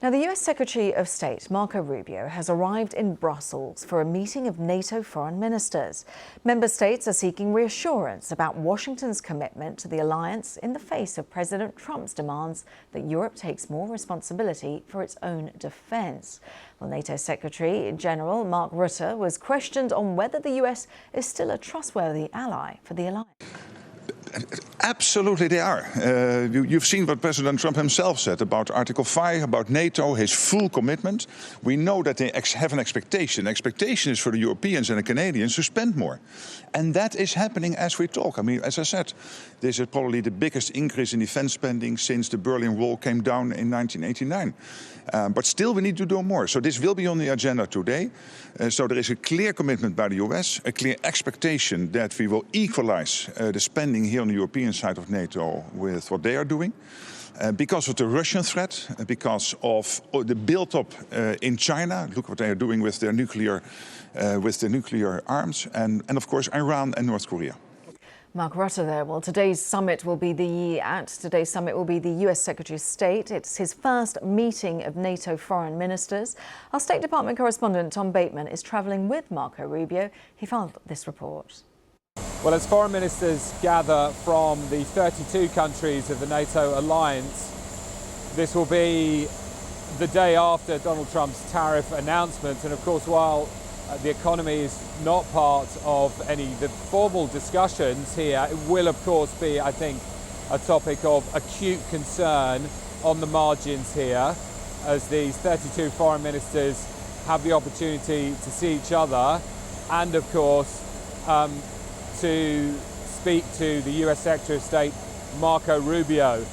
Now, the US Secretary of State, Marco Rubio, has arrived in Brussels for a meeting of NATO foreign ministers. Member states are seeking reassurance about Washington's commitment to the alliance in the face of President Trump's demands that Europe takes more responsibility for its own defence. Well, NATO Secretary General Mark Rutter was questioned on whether the US is still a trustworthy ally for the alliance. Absolutely they are. You've seen what President Trump himself said about Article 5, about NATO, his full commitment. We know that they have an expectation. The expectation is for the Europeans and the Canadians to spend more. And that is happening as we talk. I mean, as I said, this is probably the biggest increase in defense spending since the Berlin Wall came down in 1989. But still we need to do more. So this will be on the agenda today. So there is a clear commitment by the US, a clear expectation that we will equalize the spending here on the European side of NATO with what they are doing. Because of the Russian threat, because of the build-up in China, look what they are doing with their nuclear arms, and of course Iran and North Korea. Mark Rutter there. Well, today's summit will be the US Secretary of State. It's his first meeting of NATO foreign ministers. Our State Department correspondent Tom Bateman is travelling with Marco Rubio. He filed this report. Well, as foreign ministers gather from the 32 countries of the NATO alliance, this will be the day after Donald Trump's tariff announcement. And of course, while the economy is not part of the formal discussions here, it will of course be, I think, a topic of acute concern on the margins here, as these 32 foreign ministers have the opportunity to see each other and of course to speak to the US Secretary of State, Marco Rubio.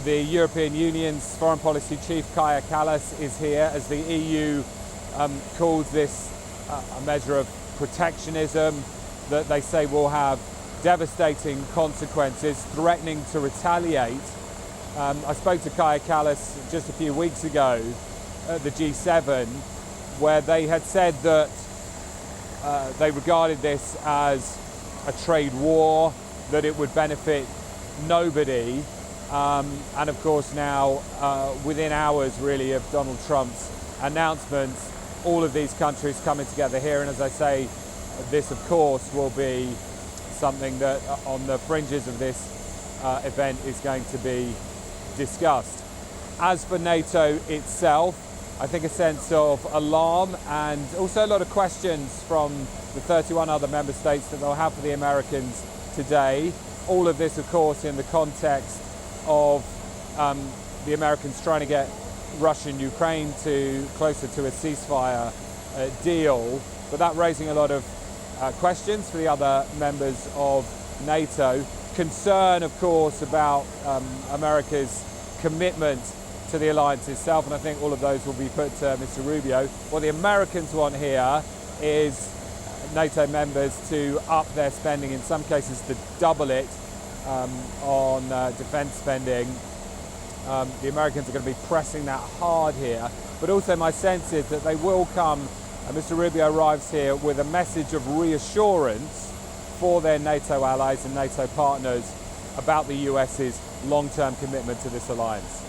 The European Union's foreign policy chief, Kaja Kallas, is here as the EU calls this a measure of protectionism that they say will have devastating consequences, threatening to retaliate. I spoke to Kaja Kallas just a few weeks ago at the G7, where they had said that they regarded this as a trade war, that it would benefit nobody. And of course now, within hours really of Donald Trump's announcements, all of these countries coming together here. And as I say, this of course will be something that on the fringes of this event is going to be discussed. As for NATO itself, I think a sense of alarm and also a lot of questions from the 31 other member states that they'll have for the Americans today. All of this, of course, in the context of the Americans trying to get Russia and Ukraine closer to a ceasefire deal, but that raising a lot of questions for the other members of NATO. Concern, of course, about America's commitment to the alliance itself, and I think all of those will be put to Mr. Rubio. What the Americans want here is NATO members to up their spending, in some cases to double it on defense spending. The Americans are going to be pressing that hard here, but also my sense is that they will come, Mr. Rubio arrives here with a message of reassurance for their NATO allies and NATO partners about the US's long-term commitment to this alliance.